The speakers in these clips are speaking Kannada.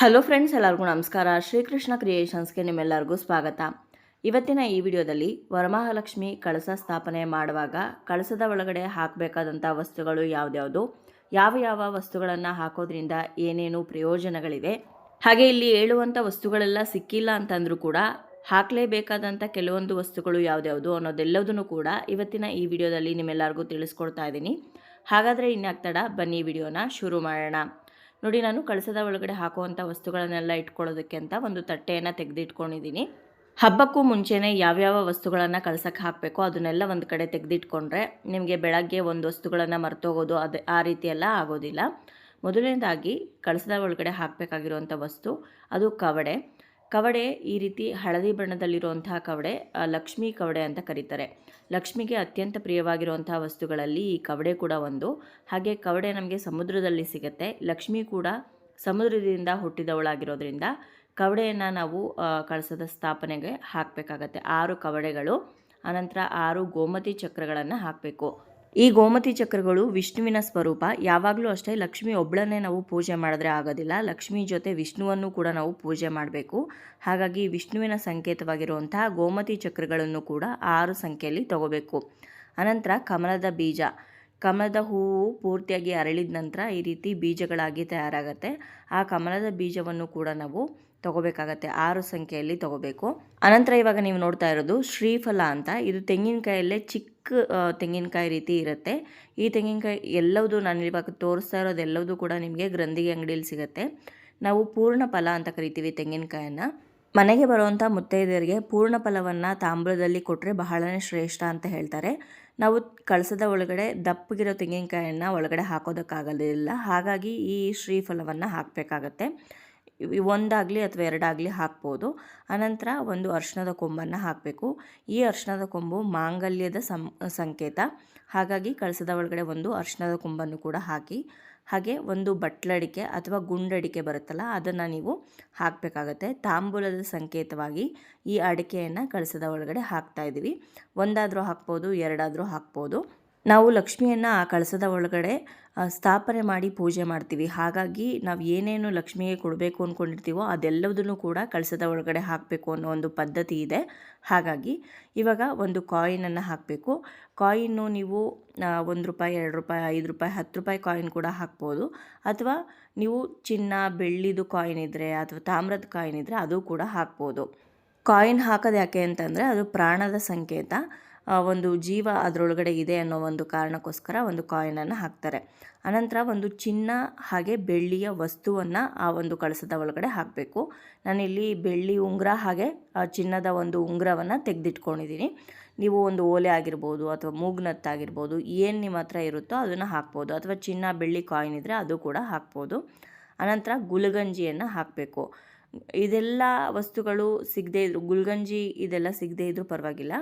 ಹಲೋ ಫ್ರೆಂಡ್ಸ್, ಎಲ್ಲರಿಗೂ ನಮಸ್ಕಾರ. ಶ್ರೀಕೃಷ್ಣ ಕ್ರಿಯೇಷನ್ಸ್ಗೆ ನಿಮ್ಮೆಲ್ಲರಿಗೂ ಸ್ವಾಗತ. ಇವತ್ತಿನ ಈ ವಿಡಿಯೋದಲ್ಲಿ ವರಮಹಾಲಕ್ಷ್ಮಿ ಕಳಸ ಸ್ಥಾಪನೆ ಮಾಡುವಾಗ ಕಳಸದ ಒಳಗಡೆ ಹಾಕಬೇಕಾದಂಥ ವಸ್ತುಗಳು ಯಾವ್ದ್ಯಾವುದು, ಯಾವ ಯಾವ ವಸ್ತುಗಳನ್ನು ಹಾಕೋದ್ರಿಂದ ಏನೇನು ಪ್ರಯೋಜನಗಳಿವೆ, ಹಾಗೆ ಇಲ್ಲಿ ಹೇಳುವಂಥ ವಸ್ತುಗಳೆಲ್ಲ ಸಿಕ್ಕಿಲ್ಲ ಅಂತಂದ್ರೂ ಕೂಡ ಹಾಕಲೇಬೇಕಾದಂಥ ಕೆಲವೊಂದು ವಸ್ತುಗಳು ಯಾವ್ದ್ಯಾವುದು ಅನ್ನೋದೆಲ್ಲದನ್ನು ಕೂಡ ಇವತ್ತಿನ ಈ ವಿಡಿಯೋದಲ್ಲಿ ನಿಮ್ಮೆಲ್ಲರಿಗೂ ತಿಳಿಸ್ಕೊಡ್ತಾ ಇದ್ದೀನಿ. ಹಾಗಾದರೆ ಇನ್ಯಾಕ್ತಡ, ಬನ್ನಿ ವಿಡಿಯೋನ ಶುರು ಮಾಡೋಣ. ನೋಡಿ, ನಾನು ಕಳಸದ ಒಳಗಡೆ ಹಾಕುವಂಥ ವಸ್ತುಗಳನ್ನೆಲ್ಲ ಇಟ್ಕೊಳ್ಳೋದಕ್ಕೆ ಅಂತ ಒಂದು ತಟ್ಟೆಯನ್ನು ತೆಗೆದಿಟ್ಕೊಂಡಿದ್ದೀನಿ. ಹಬ್ಬಕ್ಕೂ ಮುಂಚೆನೇ ಯಾವ್ಯಾವ ವಸ್ತುಗಳನ್ನು ಕಳಸಕ್ಕೆ ಹಾಕಬೇಕು ಅದನ್ನೆಲ್ಲ ಒಂದು ಕಡೆ ತೆಗೆದಿಟ್ಕೊಂಡ್ರೆ ನಿಮಗೆ ಬೆಳಗ್ಗೆ ಒಂದು ವಸ್ತುಗಳನ್ನು ಮರ್ತೋಗೋದು ಆ ರೀತಿ ಎಲ್ಲ ಆಗೋದಿಲ್ಲ. ಮೊದಲನೇದಾಗಿ ಕಳಸದ ಒಳಗಡೆ ಹಾಕಬೇಕಾಗಿರುವಂಥ ವಸ್ತು ಅದು ಕವಡೆ. ಕವಡೆ ಈ ರೀತಿ ಹಳದಿ ಬಣ್ಣದಲ್ಲಿರುವಂತಹ ಕವಡೆ ಲಕ್ಷ್ಮೀ ಕವಡೆ ಅಂತ ಕರೀತಾರೆ. ಲಕ್ಷ್ಮಿಗೆ ಅತ್ಯಂತ ಪ್ರಿಯವಾಗಿರುವಂತಹ ವಸ್ತುಗಳಲ್ಲಿ ಈ ಕವಡೆ ಕೂಡ ಒಂದು. ಹಾಗೆ ಕವಡೆ ನಮಗೆ ಸಮುದ್ರದಲ್ಲಿ ಸಿಗುತ್ತೆ. ಲಕ್ಷ್ಮಿ ಕೂಡ ಸಮುದ್ರದಿಂದ ಹುಟ್ಟಿದವಳಾಗಿರೋದ್ರಿಂದ ಕವಡೆಯನ್ನು ನಾವು ಕಳಸದ ಸ್ಥಾಪನೆಗೆ ಹಾಕಬೇಕಾಗತ್ತೆ. 6 ಕವಡೆಗಳು, ಅನಂತರ 6 ಗೋಮತಿ ಚಕ್ರಗಳನ್ನು ಹಾಕಬೇಕು. ಈ ಗೋಮತಿ ಚಕ್ರಗಳು ವಿಷ್ಣುವಿನ ಸ್ವರೂಪ. ಯಾವಾಗಲೂ ಅಷ್ಟೇ ಲಕ್ಷ್ಮಿ ಒಬ್ಬಳನ್ನೇ ನಾವು ಪೂಜೆ ಮಾಡಿದ್ರೆ ಆಗೋದಿಲ್ಲ, ಲಕ್ಷ್ಮಿ ಜೊತೆ ವಿಷ್ಣುವನ್ನು ಕೂಡ ನಾವು ಪೂಜೆ ಮಾಡಬೇಕು. ಹಾಗಾಗಿ ವಿಷ್ಣುವಿನ ಸಂಕೇತವಾಗಿರುವಂತಹ ಗೋಮತಿ ಚಕ್ರಗಳನ್ನು ಕೂಡ 6 ಸಂಖ್ಯೆಯಲ್ಲಿ ತಗೋಬೇಕು. ಅನಂತರ ಕಮಲದ ಬೀಜ. ಕಮಲದ ಹೂವು ಪೂರ್ತಿಯಾಗಿ ಅರಳಿದ ನಂತರ ಈ ರೀತಿ ಬೀಜಗಳಾಗಿ ತಯಾರಾಗುತ್ತೆ. ಆ ಕಮಲದ ಬೀಜವನ್ನು ಕೂಡ ನಾವು ತಗೋಬೇಕಾಗತ್ತೆ. 6 ಸಂಖ್ಯೆಯಲ್ಲಿ ತಗೋಬೇಕು. ಅನಂತರ ಇವಾಗ ನೀವು ನೋಡ್ತಾ ಇರೋದು ಶ್ರೀಫಲ ಅಂತ. ಇದು ತೆಂಗಿನಕಾಯಲ್ಲೇ ಚಿಕ್ಕ ತೆಂಗಿನಕಾಯಿ ರೀತಿ ಇರುತ್ತೆ. ಈ ತೆಂಗಿನಕಾಯಿ ಎಲ್ಲವುದು ನಾನು ಇವಾಗ ತೋರಿಸ್ತಾ ಇರೋದೆಲ್ಲವೂ ಕೂಡ ನಿಮಗೆ ಗ್ರಂಥಿಗೆ ಅಂಗಡಿಯಲ್ಲಿ ಸಿಗುತ್ತೆ. ನಾವು ಪೂರ್ಣ ಫಲ ಅಂತ ಕರಿತೀವಿ ತೆಂಗಿನಕಾಯನ್ನು. ಮನೆಗೆ ಬರುವಂಥ ಮುತ್ತೈದೆಯರಿಗೆ ಪೂರ್ಣ ಫಲವನ್ನು ತಾಂಬೂಲದಲ್ಲಿ ಕೊಟ್ಟರೆ ಬಹಳನೇ ಶ್ರೇಷ್ಠ ಅಂತ ಹೇಳ್ತಾರೆ. ನಾವು ಕಳಸದ ಒಳಗಡೆ ದಪ್ಪಗಿರೋ ತೆಂಗಿನಕಾಯನ್ನು ಒಳಗಡೆ ಹಾಕೋದಕ್ಕಾಗೋದಿಲ್ಲ. ಹಾಗಾಗಿ ಈ ಶ್ರೀಫಲವನ್ನು ಹಾಕಬೇಕಾಗತ್ತೆ. ಒಂದಾಗಲಿ ಅಥವಾ 2 ಆಗಲಿ ಹಾಕ್ಬೋದು. ಅನಂತರ ಒಂದು ಅರಿಶಿಣದ ಕೊಂಬನ್ನು ಹಾಕಬೇಕು. ಈ ಅರಿಶಿಣದ ಕೊಂಬು ಮಾಂಗಲ್ಯದ ಸಂಕೇತ. ಹಾಗಾಗಿ ಕಳಸದ ಒಳಗಡೆ ಒಂದು ಅರಿಶಿಣದ ಕೊಂಬನ್ನು ಕೂಡ ಹಾಕಿ, ಹಾಗೆ ಒಂದು ಬಟ್ಲಡಿಕೆ ಅಥವಾ ಗುಂಡಡಿಕೆ ಬರುತ್ತಲ್ಲ ಅದನ್ನು ನೀವು ಹಾಕಬೇಕಾಗತ್ತೆ. ತಾಂಬೂಲದ ಸಂಕೇತವಾಗಿ ಈ ಅಡಿಕೆಯನ್ನು ಕಳಸದ ಒಳಗಡೆ ಹಾಕ್ತಾ ಇದ್ದೀವಿ. ಒಂದಾದರೂ ಹಾಕ್ಬೋದು, 2 ಆದರೂ ಹಾಕ್ಬೋದು. ನಾವು ಲಕ್ಷ್ಮಿಯನ್ನು ಆ ಕಳಸದ ಒಳಗಡೆ ಸ್ಥಾಪನೆ ಮಾಡಿ ಪೂಜೆ ಮಾಡ್ತೀವಿ. ಹಾಗಾಗಿ ನಾವು ಏನೇನು ಲಕ್ಷ್ಮಿಗೆ ಕೊಡಬೇಕು ಅಂದ್ಕೊಂಡಿರ್ತೀವೋ ಅದೆಲ್ಲದನ್ನು ಕೂಡ ಕಳಸದ ಒಳಗಡೆ ಹಾಕಬೇಕು ಅನ್ನೋ ಒಂದು ಪದ್ಧತಿ ಇದೆ. ಹಾಗಾಗಿ ಇವಾಗ ಒಂದು ಕಾಯಿನನ್ನು ಹಾಕಬೇಕು. ಕಾಯಿನ್ನು ನೀವು 1 ರೂಪಾಯಿ, 2 ರೂಪಾಯಿ, 5 ರೂಪಾಯಿ, 10 ರೂಪಾಯಿ ಕಾಯಿನ್ ಕೂಡ ಹಾಕ್ಬೋದು. ಅಥವಾ ನೀವು ಚಿನ್ನ ಬೆಳ್ಳಿದು ಕಾಯಿನ್ ಇದ್ದರೆ ಅಥವಾ ತಾಮ್ರದ ಕಾಯಿನ್ ಇದ್ದರೆ ಅದು ಕೂಡ ಹಾಕ್ಬೋದು. ಕಾಯಿನ್ ಹಾಕೋದು ಯಾಕೆ ಅಂತಂದರೆ ಅದು ಪ್ರಾಣದ ಸಂಕೇತ. ಒಂದು ಜೀವ ಅದರೊಳಗಡೆ ಇದೆ ಅನ್ನೋ ಒಂದು ಕಾರಣಕ್ಕೋಸ್ಕರ ಒಂದು ಕಾಯಿನನ್ನು ಹಾಕ್ತಾರೆ. ಅನಂತರ ಒಂದು ಚಿನ್ನ ಹಾಗೆ ಬೆಳ್ಳಿಯ ವಸ್ತುವನ್ನು ಆ ಒಂದು ಕಳಸದ ಒಳಗಡೆ ಹಾಕಬೇಕು. ನಾನಿಲ್ಲಿ ಬೆಳ್ಳಿ ಉಂಗುರ ಹಾಗೆ ಚಿನ್ನದ ಒಂದು ಉಂಗುರವನ್ನು ತೆಗೆದಿಟ್ಕೊಂಡಿದ್ದೀನಿ. ನೀವು ಒಂದು ಓಲೆ ಆಗಿರ್ಬೋದು ಅಥವಾ ಮೂಗ್ನತ್ತಾಗಿರ್ಬೋದು, ಏನು ನಿಮ್ಮ ಹತ್ರ ಇರುತ್ತೋ ಅದನ್ನು ಹಾಕ್ಬೋದು. ಅಥವಾ ಚಿನ್ನ ಬೆಳ್ಳಿ ಕಾಯಿನ್ ಇದ್ದರೆ ಅದು ಕೂಡ ಹಾಕ್ಬೋದು. ಅನಂತರ ಗುಲಗಂಜಿಯನ್ನು ಹಾಕಬೇಕು. ಇದೆಲ್ಲ ವಸ್ತುಗಳು ಸಿಗದೇ ಇದ್ರು, ಗುಲ್ಗಂಜಿ ಇದೆಲ್ಲ ಸಿಗದೇ ಇದ್ರೂ ಪರವಾಗಿಲ್ಲ.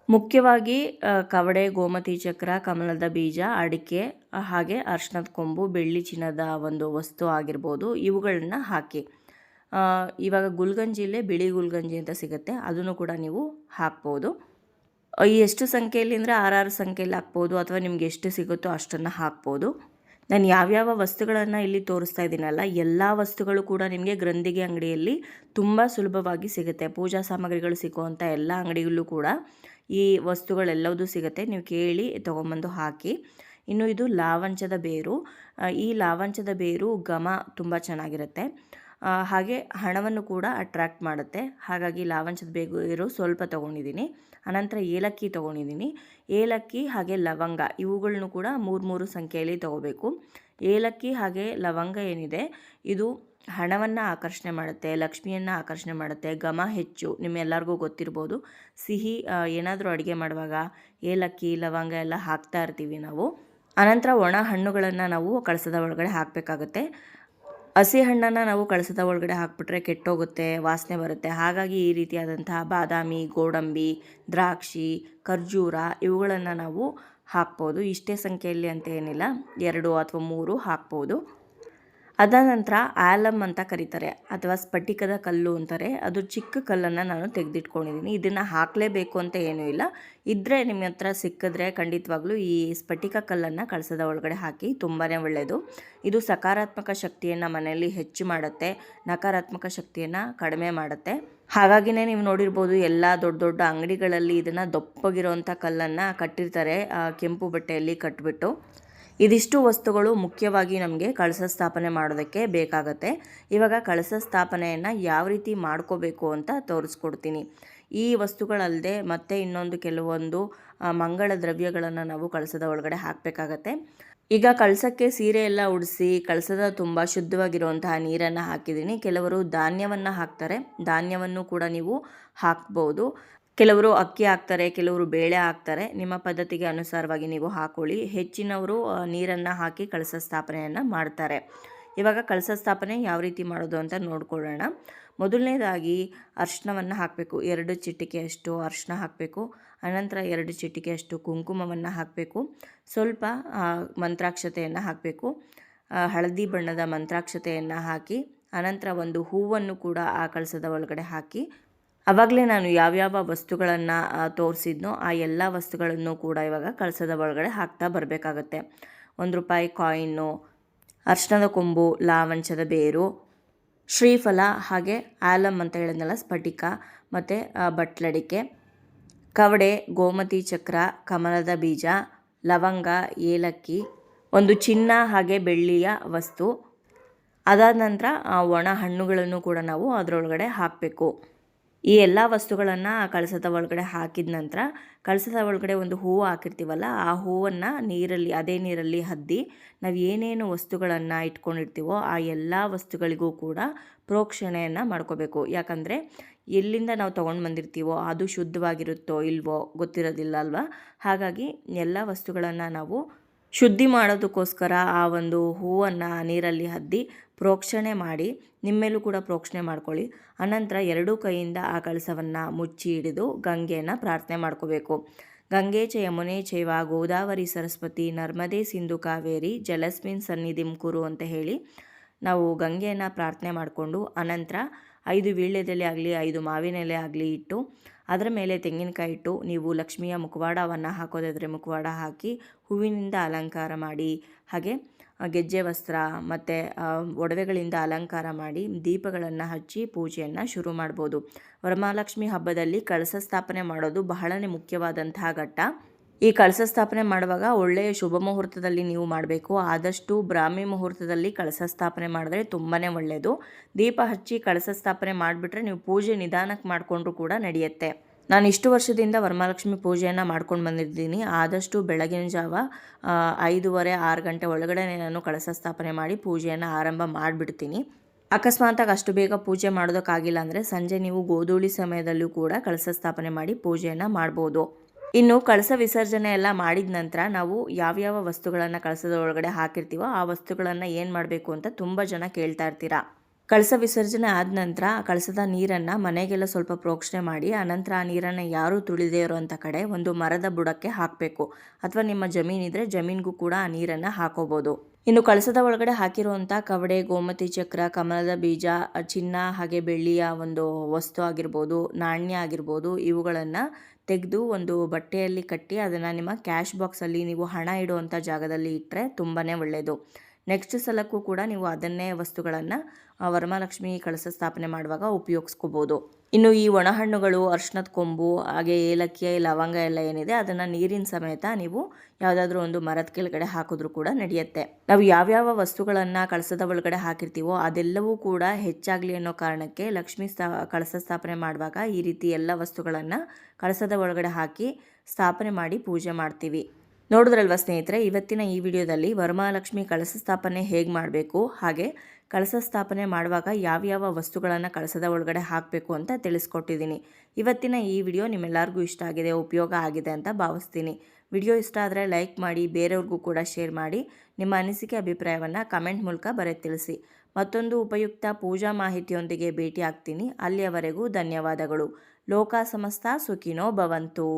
ಮುಖ್ಯವಾಗಿ ಕವಡೆ, ಗೋಮತಿ ಚಕ್ರ, ಕಮಲದ ಬೀಜ, ಅಡಿಕೆ ಹಾಗೆ ಅರಿಶಿಣದ ಕೊಂಬು, ಬೆಳ್ಳಿ ಚಿನ್ನದ ಒಂದು ವಸ್ತು ಆಗಿರ್ಬೋದು, ಇವುಗಳನ್ನ ಹಾಕಿ. ಇವಾಗ ಗುಲ್ಗಂಜಿಲೇ ಬಿಳಿ ಗುಲ್ಗಂಜಿ ಅಂತ ಸಿಗುತ್ತೆ, ಅದನ್ನು ಕೂಡ ನೀವು ಹಾಕ್ಬೋದು. ಎಷ್ಟು ಸಂಖ್ಯೆಯಲ್ಲಿ ಅಂದರೆ 6 ಸಂಖ್ಯೆಯಲ್ಲಿ ಹಾಕ್ಬೋದು, ಅಥವಾ ನಿಮ್ಗೆ ಎಷ್ಟು ಸಿಗುತ್ತೋ ಅಷ್ಟನ್ನು ಹಾಕ್ಬೋದು. ನಾನು ಯಾವ್ಯಾವ ವಸ್ತುಗಳನ್ನು ಇಲ್ಲಿ ತೋರಿಸ್ತಾ ಇದ್ದೀನಲ್ಲ ಎಲ್ಲ ವಸ್ತುಗಳು ಕೂಡ ನಿಮಗೆ ಗ್ರಂಥಿಗೆ ಅಂಗಡಿಯಲ್ಲಿ ತುಂಬ ಸುಲಭವಾಗಿ ಸಿಗುತ್ತೆ. ಪೂಜಾ ಸಾಮಗ್ರಿಗಳು ಸಿಗುವಂಥ ಎಲ್ಲ ಅಂಗಡಿಗಳಲ್ಲೂ ಕೂಡ ಈ ವಸ್ತುಗಳೆಲ್ಲವೂ ಸಿಗುತ್ತೆ. ನೀವು ಕೇಳಿ ತೊಗೊಂಬಂದು ಹಾಕಿ. ಇನ್ನು ಇದು ಲಾವಂಚದ ಬೇರು. ಈ ಲಾವಂಚದ ಬೇರು ಘಮ ತುಂಬ ಚೆನ್ನಾಗಿರುತ್ತೆ, ಹಾಗೆ ಹಣವನ್ನು ಕೂಡ ಅಟ್ರ್ಯಾಕ್ಟ್ ಮಾಡುತ್ತೆ. ಹಾಗಾಗಿ ಲಾವಂಚದ ಬೇರು ಸ್ವಲ್ಪ ತೊಗೊಂಡಿದ್ದೀನಿ. ಅನಂತರ ಏಲಕ್ಕಿ ತೊಗೊಂಡಿದ್ದೀನಿ. ಏಲಕ್ಕಿ ಹಾಗೆ ಲವಂಗ ಇವುಗಳನ್ನು ಕೂಡ 3 ಸಂಖ್ಯೆಯಲ್ಲಿ ತೊಗೋಬೇಕು. ಏಲಕ್ಕಿ ಹಾಗೆ ಲವಂಗ ಏನಿದೆ ಇದು ಹಣವನ್ನು ಆಕರ್ಷಣೆ ಮಾಡುತ್ತೆ, ಲಕ್ಷ್ಮಿಯನ್ನು ಆಕರ್ಷಣೆ ಮಾಡುತ್ತೆ, ಘಮ ಹೆಚ್ಚು. ನಿಮ್ಮೆಲ್ಲರಿಗೂ ಗೊತ್ತಿರ್ಬೋದು, ಸಿಹಿ ಏನಾದರೂ ಅಡುಗೆ ಮಾಡುವಾಗ ಏಲಕ್ಕಿ ಲವಂಗ ಎಲ್ಲ ಹಾಕ್ತಾ ಇರ್ತೀವಿ ನಾವು. ಅನಂತರ ಒಣ ಹಣ್ಣುಗಳನ್ನು ನಾವು ಕಳಸದ ಒಳಗಡೆ ಹಾಕಬೇಕಾಗುತ್ತೆ. ಹಸಿ ಹಣ್ಣನ್ನು ನಾವು ಕಳಸದ ಒಳಗಡೆ ಹಾಕ್ಬಿಟ್ರೆ ಕೆಟ್ಟೋಗುತ್ತೆ, ವಾಸನೆ ಬರುತ್ತೆ. ಹಾಗಾಗಿ ಈ ರೀತಿಯಾದಂತಹ ಬಾದಾಮಿ, ಗೋಡಂಬಿ, ದ್ರಾಕ್ಷಿ, ಖರ್ಜೂರ ಇವುಗಳನ್ನು ನಾವು ಹಾಕ್ಬೋದು. ಇಷ್ಟೇ ಸಂಖ್ಯೆಯಲ್ಲಿ ಅಂತ ಏನಿಲ್ಲ, 2 ಅಥವಾ 3 ಹಾಕ್ಬೋದು. ಅದಾನಂತರ ಆಲಮ್ ಅಂತ ಕರೀತಾರೆ ಅಥವಾ ಸ್ಫಟಿಕದ ಕಲ್ಲು ಅಂತಾರೆ. ಅದು ಚಿಕ್ಕ ಕಲ್ಲನ್ನು ನಾನು ತೆಗೆದಿಟ್ಕೊಂಡಿದ್ದೀನಿ. ಇದನ್ನು ಹಾಕಲೇಬೇಕು ಅಂತ ಏನೂ ಇಲ್ಲ. ಇದ್ದರೆ ನಿಮ್ಮ ಹತ್ರ ಸಿಕ್ಕಿದ್ರೆ ಖಂಡಿತವಾಗ್ಲೂ ಈ ಸ್ಫಟಿಕ ಕಲ್ಲನ್ನು ಕಳಸದ ಒಳಗಡೆ ಹಾಕಿ, ತುಂಬಾ ಒಳ್ಳೆಯದು. ಇದು ಸಕಾರಾತ್ಮಕ ಶಕ್ತಿಯನ್ನು ಮನೆಯಲ್ಲಿ ಹೆಚ್ಚು ಮಾಡುತ್ತೆ, ನಕಾರಾತ್ಮಕ ಶಕ್ತಿಯನ್ನು ಕಡಿಮೆ ಮಾಡುತ್ತೆ. ಹಾಗಾಗಿನೇ ನೀವು ನೋಡಿರ್ಬೋದು, ಎಲ್ಲ ದೊಡ್ಡ ದೊಡ್ಡ ಅಂಗಡಿಗಳಲ್ಲಿ ಇದನ್ನು ದಪ್ಪಗಿರೋವಂಥ ಕಲ್ಲನ್ನು ಕಟ್ಟಿರ್ತಾರೆ, ಕೆಂಪು ಬಟ್ಟೆಯಲ್ಲಿ ಕಟ್ಟಿಬಿಟ್ಟು. ಇದಿಷ್ಟು ವಸ್ತುಗಳು ಮುಖ್ಯವಾಗಿ ನಮಗೆ ಕಳಸ ಸ್ಥಾಪನೆ ಮಾಡೋದಕ್ಕೆ ಬೇಕಾಗುತ್ತೆ. ಇವಾಗ ಕಳಸ ಸ್ಥಾಪನೆಯನ್ನು ಯಾವ ರೀತಿ ಮಾಡ್ಕೋಬೇಕು ಅಂತ ತೋರಿಸ್ಕೊಡ್ತೀನಿ. ಈ ವಸ್ತುಗಳಲ್ಲದೆ ಮತ್ತೆ ಇನ್ನೊಂದು ಕೆಲವೊಂದು ಮಂಗಳ ದ್ರವ್ಯಗಳನ್ನು ನಾವು ಕಳಸದ ಒಳಗಡೆ ಹಾಕಬೇಕಾಗತ್ತೆ. ಈಗ ಕಳಸಕ್ಕೆ ಸೀರೆ ಎಲ್ಲ ಉಡಿಸಿ ಕಳಸದ ತುಂಬ ಶುದ್ಧವಾಗಿರುವಂತಹ ನೀರನ್ನು ಹಾಕಿದ್ದೀನಿ. ಕೆಲವರು ಧಾನ್ಯವನ್ನು ಹಾಕ್ತಾರೆ, ಧಾನ್ಯವನ್ನು ಕೂಡ ನೀವು ಹಾಕ್ಬೋದು. ಕೆಲವರು ಅಕ್ಕಿ ಹಾಕ್ತಾರೆ, ಕೆಲವರು ಬೇಳೆ ಹಾಕ್ತಾರೆ. ನಿಮ್ಮ ಪದ್ಧತಿಗೆ ಅನುಸಾರವಾಗಿ ನೀವು ಹಾಕೊಳ್ಳಿ. ಹೆಚ್ಚಿನವರು ನೀರನ್ನು ಹಾಕಿ ಕಳಸ ಸ್ಥಾಪನೆಯನ್ನು ಮಾಡ್ತಾರೆ. ಇವಾಗ ಕಳಸ ಸ್ಥಾಪನೆ ಯಾವ ರೀತಿ ಮಾಡೋದು ಅಂತ ನೋಡ್ಕೊಳ್ಳೋಣ. ಮೊದಲನೇದಾಗಿ ಅರಿಶಿನವನ್ನು ಹಾಕಬೇಕು. 2 ಚಿಟಿಕೆಯಷ್ಟು ಅರಿಶಿನ ಹಾಕಬೇಕು. ಅನಂತರ 2 ಚಿಟಿಕೆಯಷ್ಟು ಕುಂಕುಮವನ್ನು ಹಾಕಬೇಕು. ಸ್ವಲ್ಪ ಮಂತ್ರಾಕ್ಷತೆಯನ್ನು ಹಾಕಬೇಕು. ಹಳದಿ ಬಣ್ಣದ ಮಂತ್ರಾಕ್ಷತೆಯನ್ನು ಹಾಕಿ ಅನಂತರ ಒಂದು ಹೂವನ್ನು ಕೂಡ ಆ ಕಳಸದ ಒಳಗಡೆ ಹಾಕಿ, ಆವಾಗಲೇ ನಾನು ಯಾವ್ಯಾವ ವಸ್ತುಗಳನ್ನು ತೋರಿಸಿದ್ನೋ ಆ ಎಲ್ಲ ವಸ್ತುಗಳನ್ನು ಕೂಡ ಇವಾಗ ಕಳಸದ ಒಳಗಡೆ ಹಾಕ್ತಾ ಬರಬೇಕಾಗತ್ತೆ. 1 ರೂಪಾಯಿ ಕಾಯಿನ್ನು, ಅರಿಶಿಣದ ಕೊಂಬು, ಲಾವಂಚದ ಬೇರು, ಶ್ರೀಫಲ, ಹಾಗೆ ಆಲಮ್ ಅಂತ ಹೇಳಿದ್ನಲ್ಲ ಸ್ಫಟಿಕ, ಮತ್ತು ಬಟ್ಲಡಿಕೆ, ಕವಡೆ, ಗೋಮತಿ ಚಕ್ರ, ಕಮಲದ ಬೀಜ, ಲವಂಗ, ಏಲಕ್ಕಿ, ಒಂದು ಚಿನ್ನ ಹಾಗೆ ಬೆಳ್ಳಿಯ ವಸ್ತು. ಅದಾದ ನಂತರ ಒಣ ಹಣ್ಣುಗಳನ್ನು ಕೂಡ ನಾವು ಅದರೊಳಗಡೆ ಹಾಕಬೇಕು. ಈ ಎಲ್ಲ ವಸ್ತುಗಳನ್ನು ಕಳಸದ ಒಳಗಡೆ ಹಾಕಿದ ನಂತರ ಕಳಸದ ಒಳಗಡೆ ಒಂದು ಹೂವು ಹಾಕಿರ್ತೀವಲ್ಲ, ಆ ಹೂವನ್ನು ಅದೇ ನೀರಲ್ಲಿ ಹದ್ದಿ ನಾವು ಏನೇನು ವಸ್ತುಗಳನ್ನು ಇಟ್ಕೊಂಡಿರ್ತೀವೋ ಆ ಎಲ್ಲ ವಸ್ತುಗಳಿಗೂ ಕೂಡ ಪ್ರೋಕ್ಷಣೆಯನ್ನು ಮಾಡ್ಕೋಬೇಕು. ಯಾಕಂದರೆ ಎಲ್ಲಿಂದ ನಾವು ತೊಗೊಂಡು ಬಂದಿರ್ತೀವೋ ಅದು ಶುದ್ಧವಾಗಿರುತ್ತೋ ಇಲ್ವೋ ಗೊತ್ತಿರೋದಿಲ್ಲ ಅಲ್ವಾ. ಹಾಗಾಗಿ ಎಲ್ಲ ವಸ್ತುಗಳನ್ನು ನಾವು ಶುದ್ಧಿ ಮಾಡೋದಕ್ಕೋಸ್ಕರ ಆ ಒಂದು ಹೂವನ್ನು ನೀರಲ್ಲಿ ಹದ್ದಿ ಪ್ರೋಕ್ಷಣೆ ಮಾಡಿ, ನಿಮ್ಮೇಲೂ ಕೂಡ ಪ್ರೋಕ್ಷಣೆ ಮಾಡ್ಕೊಳ್ಳಿ. ಅನಂತರ 2 ಕೈಯಿಂದ ಆ ಕಳಸವನ್ನು ಮುಚ್ಚಿ ಹಿಡಿದು ಗಂಗೆಯನ್ನು ಪ್ರಾರ್ಥನೆ ಮಾಡ್ಕೋಬೇಕು. ಗಂಗೆ ಚ ಯಮುನೆ ಚೈವ ಗೋದಾವರಿ ಸರಸ್ವತಿ ನರ್ಮದೆ ಸಿಂಧು ಕಾವೇರಿ ಜಲಸ್ಮಿನ್ ಸನ್ನಿಧಿಂ ಕುರು ಅಂತ ಹೇಳಿ ನಾವು ಗಂಗೆಯನ್ನು ಪ್ರಾರ್ಥನೆ ಮಾಡಿಕೊಂಡು, ಅನಂತರ 5 ವೀಳ್ಯದೆಲೆ ಆಗಲಿ 5 ಮಾವಿನ ಎಲೆ ಆಗಲಿ ಇಟ್ಟು ಅದರ ಮೇಲೆ ತೆಂಗಿನಕಾಯಿ ಇಟ್ಟು, ನೀವು ಲಕ್ಷ್ಮಿಯ ಮುಖವಾಡವನ್ನು ಹಾಕೋದಾದರೆ ಮುಖವಾಡ ಹಾಕಿ ಹೂವಿನಿಂದ ಅಲಂಕಾರ ಮಾಡಿ, ಹಾಗೆ ಗೆಜ್ಜೆ ವಸ್ತ್ರ ಮತ್ತು ಒಡವೆಗಳಿಂದ ಅಲಂಕಾರ ಮಾಡಿ ದೀಪಗಳನ್ನು ಹಚ್ಚಿ ಪೂಜೆಯನ್ನು ಶುರು ಮಾಡ್ಬೋದು. ವರಮಹಾಲಕ್ಷ್ಮಿ ಹಬ್ಬದಲ್ಲಿ ಕಳಸ ಸ್ಥಾಪನೆ ಮಾಡೋದು ಬಹಳನೇ ಮುಖ್ಯವಾದಂತಹ ಘಟ್ಟ. ಈ ಕಳಸ ಸ್ಥಾಪನೆ ಮಾಡುವಾಗ ಒಳ್ಳೆಯ ಶುಭ ಮುಹೂರ್ತದಲ್ಲಿ ನೀವು ಮಾಡಬೇಕು. ಆದಷ್ಟು ಬ್ರಾಹ್ಮಿ ಮುಹೂರ್ತದಲ್ಲಿ ಕಳಸ ಸ್ಥಾಪನೆ ಮಾಡಿದ್ರೆ ತುಂಬಾ ಒಳ್ಳೆಯದು. ದೀಪ ಹಚ್ಚಿ ಕಳಸ ಸ್ಥಾಪನೆ ಮಾಡಿಬಿಟ್ರೆ ನೀವು ಪೂಜೆ ನಿಧಾನಕ್ಕೆ ಮಾಡಿಕೊಂಡ್ರೂ ಕೂಡ ನಡೆಯುತ್ತೆ. ನಾನು ಇಷ್ಟು ವರ್ಷದಿಂದ ವರಮಹಾಲಕ್ಷ್ಮಿ ಪೂಜೆಯನ್ನು ಮಾಡ್ಕೊಂಡು ಬಂದಿದ್ದೀನಿ. ಆದಷ್ಟು ಬೆಳಗಿನ ಜಾವ 5:30 6 ಗಂಟೆ ಒಳಗಡೆ ನಾನು ಕಳಸ ಸ್ಥಾಪನೆ ಮಾಡಿ ಪೂಜೆಯನ್ನು ಆರಂಭ ಮಾಡಿಬಿಡ್ತೀನಿ. ಅಕಸ್ಮಾತಾಗಿ ಅಷ್ಟು ಬೇಗ ಪೂಜೆ ಮಾಡೋದಕ್ಕಾಗಿಲ್ಲ ಅಂದರೆ ಸಂಜೆ ನೀವು ಗೋಧೂಳಿ ಸಮಯದಲ್ಲೂ ಕೂಡ ಕಳಸ ಸ್ಥಾಪನೆ ಮಾಡಿ ಪೂಜೆಯನ್ನು ಮಾಡ್ಬೋದು. ಇನ್ನು ಕಳಸ ವಿಸರ್ಜನೆ ಎಲ್ಲ ಮಾಡಿದ ನಂತರ ನಾವು ಯಾವ್ಯಾವ ವಸ್ತುಗಳನ್ನು ಕಳಸದ ಒಳಗಡೆ ಹಾಕಿರ್ತೀವೋ ಆ ವಸ್ತುಗಳನ್ನು ಏನು ಮಾಡಬೇಕು ಅಂತ ತುಂಬ ಜನ ಕೇಳ್ತಾ ಇರ್ತೀರಾ. ಕಳಸ ವಿಸರ್ಜನೆ ಆದ ನಂತರ ಕಳಸದ ನೀರನ್ನು ಮನೆಗೆಲ್ಲ ಸ್ವಲ್ಪ ಪ್ರೋಕ್ಷಣೆ ಮಾಡಿ, ಅನಂತರ ಆ ನೀರನ್ನು ಯಾರೂ ತುಳಿದೇ ಇರೋವಂಥ ಕಡೆ ಒಂದು ಮರದ ಬುಡಕ್ಕೆ ಹಾಕಬೇಕು. ಅಥವಾ ನಿಮ್ಮ ಜಮೀನಿದ್ರೆ ಜಮೀನಿಗೂ ಕೂಡ ಆ ನೀರನ್ನು ಹಾಕೋಬೋದು. ಇನ್ನು ಕಳಸದ ಒಳಗಡೆ ಹಾಕಿರುವಂಥ ಕವಡೆ, ಗೋಮತಿ ಚಕ್ರ, ಕಮಲದ ಬೀಜ, ಚಿನ್ನ ಹಾಗೆ ಬೆಳ್ಳಿಯ ಒಂದು ವಸ್ತು ಆಗಿರ್ಬೋದು, ನಾಣ್ಯ ಆಗಿರ್ಬೋದು, ಇವುಗಳನ್ನು ತೆಗೆದು ಒಂದು ಬಟ್ಟೆಯಲ್ಲಿ ಕಟ್ಟಿ ಅದನ್ನು ನಿಮ್ಮ ಕ್ಯಾಶ್ ಬಾಕ್ಸಲ್ಲಿ ನೀವು ಹಣ ಇಡುವಂಥ ಜಾಗದಲ್ಲಿ ಇಟ್ಟರೆ ತುಂಬಾ ಒಳ್ಳೆಯದು. ನೆಕ್ಸ್ಟ್ ಸಲಕ್ಕೂ ಕೂಡ ನೀವು ಅದನ್ನೇ ವಸ್ತುಗಳನ್ನು ವರಮಹಾಲಕ್ಷ್ಮಿ ಕಳಸ ಸ್ಥಾಪನೆ ಮಾಡುವಾಗ ಉಪಯೋಗಿಸ್ಕೋಬೋದು. ಇನ್ನು ಈ ಒಣಹಣ್ಣುಗಳು, ಅರ್ಶಿಣದ ಕೊಂಬು, ಹಾಗೆ ಏಲಕ್ಕಿ, ಲವಂಗ ಎಲ್ಲ ಏನಿದೆ ಅದನ್ನು ನೀರಿನ ಸಮೇತ ನೀವು ಯಾವುದಾದ್ರೂ ಒಂದು ಮರದ ಕೆಳಗಡೆ ಹಾಕಿದ್ರೂ ಕೂಡ ನಡೆಯುತ್ತೆ. ನಾವು ಯಾವ್ಯಾವ ವಸ್ತುಗಳನ್ನು ಕಳಸದ ಒಳಗಡೆ ಹಾಕಿರ್ತೀವೋ ಅದೆಲ್ಲವೂ ಕೂಡ ಹೆಚ್ಚಾಗಲಿ ಅನ್ನೋ ಕಾರಣಕ್ಕೆ ಕಳಸ ಸ್ಥಾಪನೆ ಮಾಡುವಾಗ ಈ ರೀತಿ ಎಲ್ಲ ವಸ್ತುಗಳನ್ನು ಕಳಸದ ಒಳಗಡೆ ಹಾಕಿ ಸ್ಥಾಪನೆ ಮಾಡಿ ಪೂಜೆ ಮಾಡ್ತೀವಿ. ನೋಡಿದ್ರಲ್ವ ಸ್ನೇಹಿತರೆ, ಇವತ್ತಿನ ಈ ವಿಡಿಯೋದಲ್ಲಿ ವರಮಹಾಲಕ್ಷ್ಮಿ ಕಳಸ ಸ್ಥಾಪನೆ ಹೇಗೆ ಮಾಡಬೇಕು, ಹಾಗೆ ಕಳಸ ಸ್ಥಾಪನೆ ಮಾಡುವಾಗ ಯಾವ್ಯಾವ ವಸ್ತುಗಳನ್ನು ಕಳಸದ ಒಳಗಡೆ ಹಾಕಬೇಕು ಅಂತ ತಿಳಿಸ್ಕೊಟ್ಟಿದ್ದೀನಿ. ಇವತ್ತಿನ ಈ ವಿಡಿಯೋ ನಿಮ್ಮೆಲ್ಲರಿಗೂ ಇಷ್ಟ ಆಗಿದೆ, ಉಪಯೋಗ ಆಗಿದೆ ಅಂತ ಭಾವಿಸ್ತೀನಿ. ವಿಡಿಯೋ ಇಷ್ಟ ಆದರೆ ಲೈಕ್ ಮಾಡಿ, ಬೇರೆಯವ್ರಿಗೂ ಕೂಡ ಶೇರ್ ಮಾಡಿ. ನಿಮ್ಮ ಅನಿಸಿಕೆ ಅಭಿಪ್ರಾಯವನ್ನು ಕಮೆಂಟ್ ಮೂಲಕ ಬರೆದು ತಿಳಿಸಿ. ಮತ್ತೊಂದು ಉಪಯುಕ್ತ ಪೂಜಾ ಮಾಹಿತಿಯೊಂದಿಗೆ ಭೇಟಿ ಆಗ್ತೀನಿ. ಅಲ್ಲಿಯವರೆಗೂ ಧನ್ಯವಾದಗಳು. ಲೋಕ ಸಮಸ್ತ ಸುಖಿನೋ ಭವಂತು.